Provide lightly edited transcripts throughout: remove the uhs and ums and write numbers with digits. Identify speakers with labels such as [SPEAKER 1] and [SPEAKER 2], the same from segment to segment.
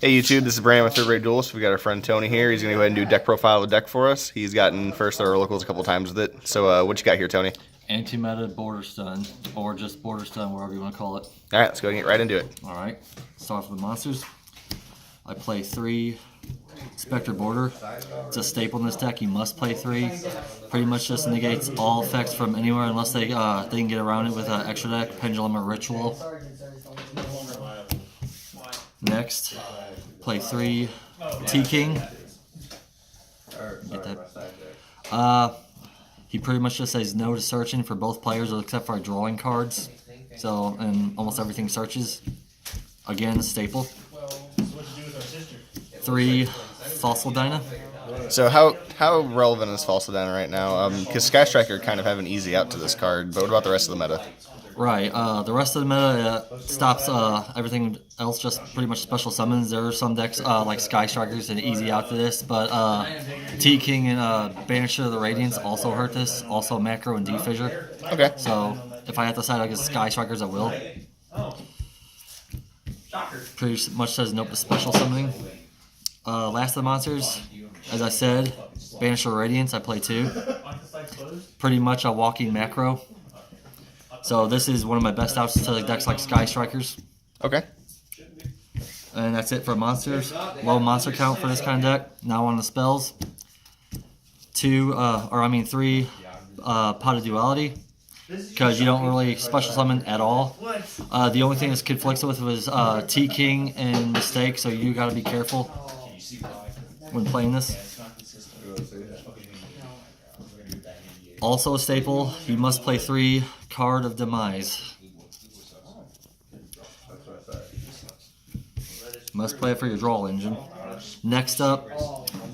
[SPEAKER 1] Hey YouTube, this is Brandon with Third Rate Duelist. We got our friend Tony here. He's going to go ahead and do deck profile of the deck for us. He's gotten first at our locals a couple times with it. So what you got here, Tony?
[SPEAKER 2] Anti-meta border stun, or just border stun, whatever you want to call it.
[SPEAKER 1] All right, let's go ahead and get right into it.
[SPEAKER 2] All right, start with the monsters. I play 3 Spectre Border. It's a staple in this deck. You must play 3. Pretty much just negates all effects from anywhere unless they can get around it with an extra deck, Pendulum or Ritual. Next, play 3 T-King. Get that. He pretty much just says no to searching for both players except for drawing cards. So, and almost everything searches. Again, staple. 3 Fossil Dyna.
[SPEAKER 1] So how relevant is Fossil Dyna right now? Because Sky Striker kind of have an easy out to this card, but what about the rest of the meta?
[SPEAKER 2] Right, the rest of the meta stops everything else, just pretty much special summons. There are some decks like Sky Strikers and easy out to this, but T-King and Banisher of the Radiance also hurt this, also Macro and D-Fissure.
[SPEAKER 1] Okay.
[SPEAKER 2] So if I have to side against Sky Strikers, I will. Pretty much says nope to special summoning. Last of the monsters, as I said, Banisher Radiance, I play 2. Pretty much a walking macro. So this is one of my best outs to decks like Sky Strikers.
[SPEAKER 1] Okay.
[SPEAKER 2] And that's it for monsters. Low monster count for this kind of deck. Now on the spells. 3 Pot of Duality. Because you don't really special summon at all. The only thing this conflicts with was T-King and Mistake, so you gotta be careful when playing this. Also a staple, you must play 3 Card of Demise. Must play it for your draw engine. Next up,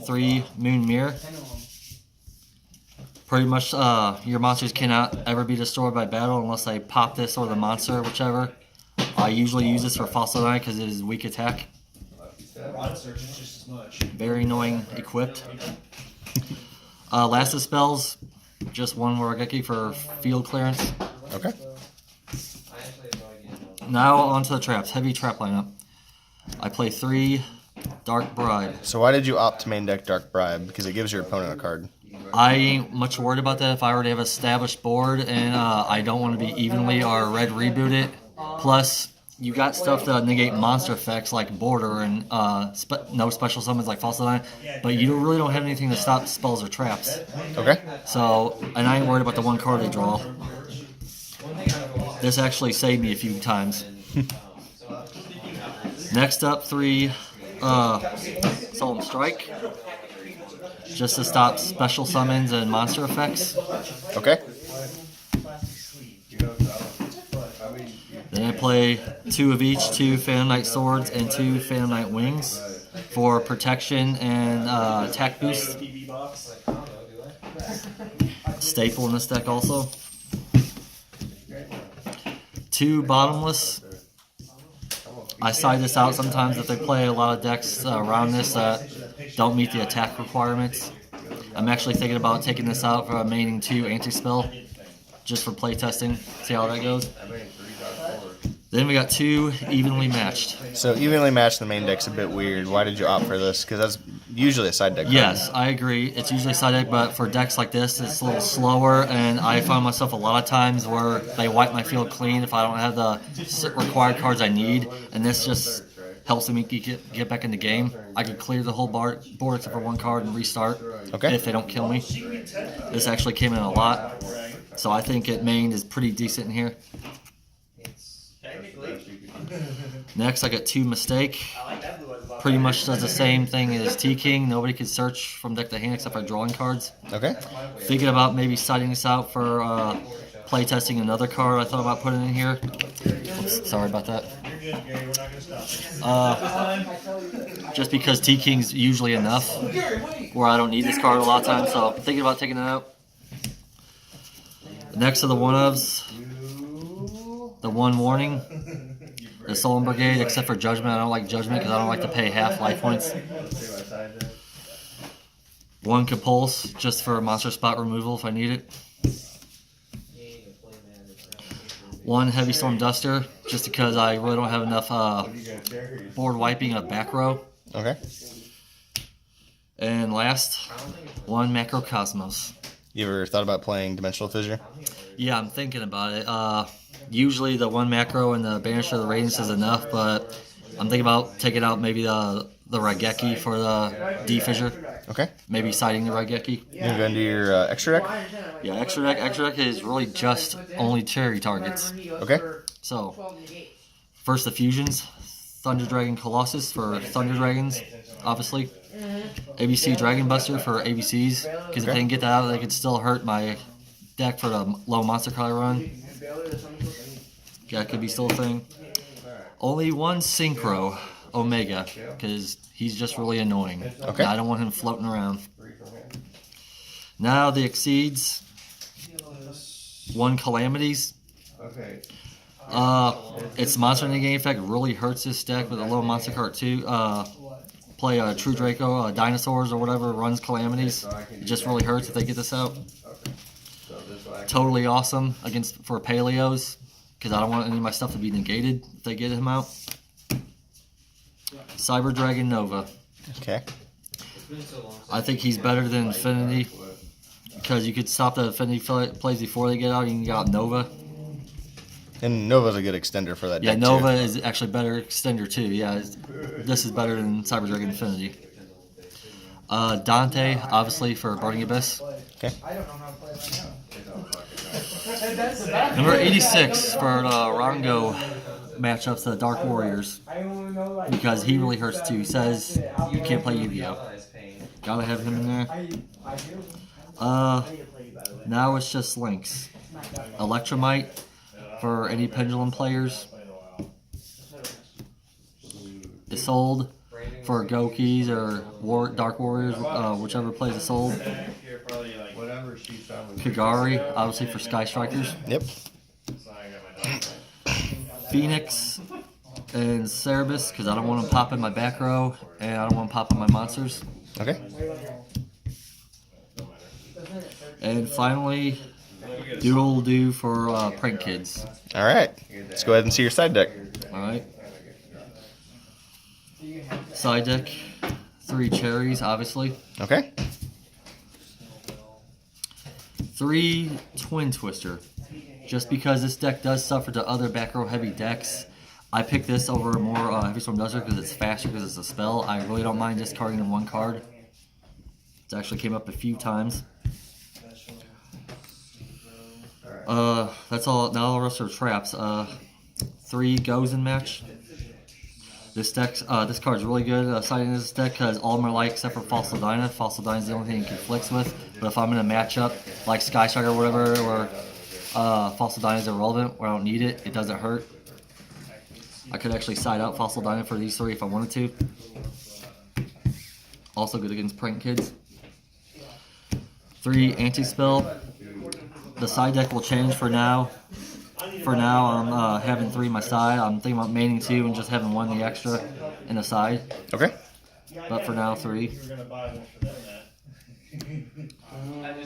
[SPEAKER 2] 3 Moon Mirror. Pretty much your monsters cannot ever be destroyed by battle unless they pop this or the monster, whichever. I usually use this for Fossil Dyna because it is weak attack. Very annoying equipped. Last of spells, just 1 Wargeki for field clearance.
[SPEAKER 1] Okay.
[SPEAKER 2] Now onto the traps. Heavy trap lineup. I play 3 Dark Bribe.
[SPEAKER 1] So why did you opt to main deck Dark Bribe? Because it gives your opponent a card.
[SPEAKER 2] I ain't much worried about that if I already have an established board and I don't want to be evenly or red reboot it. Plus, you got stuff that negate monster effects like Border and no special summons like Fossil Dyna, but you really don't have anything to stop spells or traps.
[SPEAKER 1] Okay.
[SPEAKER 2] So, and I ain't worried about the 1 card they draw. This actually saved me a few times. Next up, 3 Solemn Strike. Just to stop special summons and monster effects.
[SPEAKER 1] Okay.
[SPEAKER 2] Then I play 2 of each, 2 Phantom Knight Swords and 2 Phantom Knight Wings for protection and attack boost. Staple in this deck also. 2 Bottomless. I side this out sometimes if they play a lot of decks around this that don't meet the attack requirements. I'm actually thinking about taking this out for maining 2 anti-spell just for play testing, see how that goes. Then we got 2 Evenly Matched.
[SPEAKER 1] So evenly matched in the main deck's a bit weird. Why did you opt for this? Because that's usually a side deck.
[SPEAKER 2] Yes, I agree. It's usually side deck, but for decks like this, it's a little slower, and I find myself a lot of times where they wipe my field clean if I don't have the required cards I need, and this just helps me get back in the game. I could clear the whole board except for 1 card and restart if they don't kill me. This actually came in a lot, so I think it main is pretty decent in here. Next, I got 2 Mistake. Pretty much does the same thing as T-King. Nobody can search from deck to hand except for drawing cards.
[SPEAKER 1] Okay.
[SPEAKER 2] Thinking about maybe siding this out for play testing another card I thought about putting in here. Oops, sorry about that. Just because T-King's usually enough where I don't need this card a lot of times, so I'm thinking about taking it out. Next to the 1-ofs, the 1 Warning, the Solemn Brigade, except for Judgment. I don't like Judgment because I don't like to pay half life points. 1 Compulse, just for monster spot removal if I need it. 1 Heavy Storm Duster, just because I really don't have enough board wiping of back row.
[SPEAKER 1] Okay.
[SPEAKER 2] And last, 1 Macrocosmos.
[SPEAKER 1] You ever thought about playing Dimensional Fissure?
[SPEAKER 2] Yeah, I'm thinking about it. Usually the 1 macro and the Banisher of the Radiance is enough, but I'm thinking about taking out maybe the Raigeki for the D-Fissure.
[SPEAKER 1] Okay.
[SPEAKER 2] Maybe siding the Raigeki.
[SPEAKER 1] You gonna go into your extra deck?
[SPEAKER 2] Yeah, extra deck. Extra deck is really just only cherry targets.
[SPEAKER 1] Okay.
[SPEAKER 2] So, first the fusions. Thunder Dragon Colossus for Thunder Dragons, obviously. ABC Dragon Buster for ABCs, because if they can get that out, they could still hurt my deck for the low monster card run. That could be still a thing. Only 1 Synchro Omega, because he's just really annoying.
[SPEAKER 1] Okay.
[SPEAKER 2] I don't want him floating around. Now the Exceeds. 1 Calamities. Its monster negating effect really hurts this deck with a low monster card too. Play a True Draco, Dinosaurs or whatever runs Calamities. It just really hurts if they get this out. Totally awesome for Paleos, because I don't want any of my stuff to be negated if they get him out. Cyber Dragon Nova.
[SPEAKER 1] Okay.
[SPEAKER 2] I think he's better than Infinity, because you could stop the Infinity plays before they get out. You can get out Nova.
[SPEAKER 1] And Nova's a good extender for that
[SPEAKER 2] Yeah,
[SPEAKER 1] deck
[SPEAKER 2] Nova
[SPEAKER 1] too.
[SPEAKER 2] is actually better extender too. Yeah, this is better than Cyber Dragon Infinity. Dante, obviously, for Burning Abyss.
[SPEAKER 1] Okay.
[SPEAKER 2] Number 86 for the Rango matchups, the Dark Warriors, because he really hurts too. He says you can't play Yu-Gi-Oh. Gotta have him in there. Now it's just Lynx. Electromite for any Pendulum players. Isolde for Gokis or Dark Warriors, whichever plays Isolde. Kagari, obviously for Sky Strikers.
[SPEAKER 1] Yep.
[SPEAKER 2] Phoenix and Cerebus, because I don't want them popping my back row and I don't want them popping my monsters.
[SPEAKER 1] Okay.
[SPEAKER 2] And finally, Doodle Doo for Prank Kids.
[SPEAKER 1] All right. Let's go ahead and see your side deck.
[SPEAKER 2] Alright. Side deck, 3 cherries, obviously.
[SPEAKER 1] Okay.
[SPEAKER 2] 3 Twin Twister. Just because this deck does suffer to other back row heavy decks, I picked this over more Heavy Storm Duster because it's faster, because it's a spell. I really don't mind discarding in 1 card. It's actually came up a few times. That's all. Now all the rest are traps. 3 goes in match. This card's really good siding this deck because all of them are like except for Fossil Dyna. Fossil Dyna is the only thing it conflicts with. But if I'm in a matchup like Sky Striker or whatever, where Fossil Dyna is irrelevant, where I don't need it, it doesn't hurt. I could actually side out Fossil Dyna for these 3 if I wanted to. Also good against Prank Kids. 3 Anti-Spell. The side deck will change for now. For now, I'm having 3 in my side. I'm thinking about maining 2 and just having 1 the extra in the side.
[SPEAKER 1] Okay.
[SPEAKER 2] But for now, 3.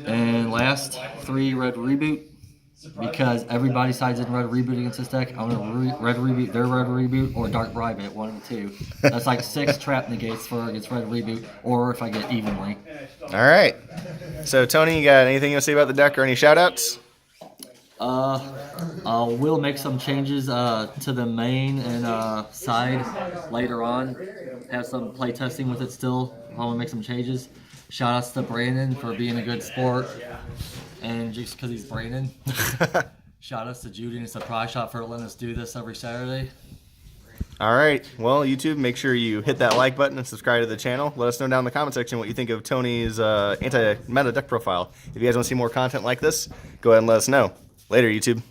[SPEAKER 2] And last, 3 Red Reboot. Because everybody sides in Red Reboot against this deck, I'm going to Red Reboot their Red Reboot or Dark Bribe it, 1 of the 2. That's like 6 trap negates for against Red Reboot, or if I get evenly.
[SPEAKER 1] All right. So, Tony, you got anything to say about the deck or any shout-outs?
[SPEAKER 2] We'll make some changes to the main and side later on. Have some play testing with it still. I want to make some changes. Shout outs to Brandon for being a good sport. And just because he's Brandon. Shout outs to Judy and Surprise Shot for letting us do this every Saturday.
[SPEAKER 1] All right. Well, YouTube, make sure you hit that like button and subscribe to the channel. Let us know down in the comment section what you think of Tony's anti-meta deck profile. If you guys want to see more content like this, go ahead and let us know. Later, YouTube.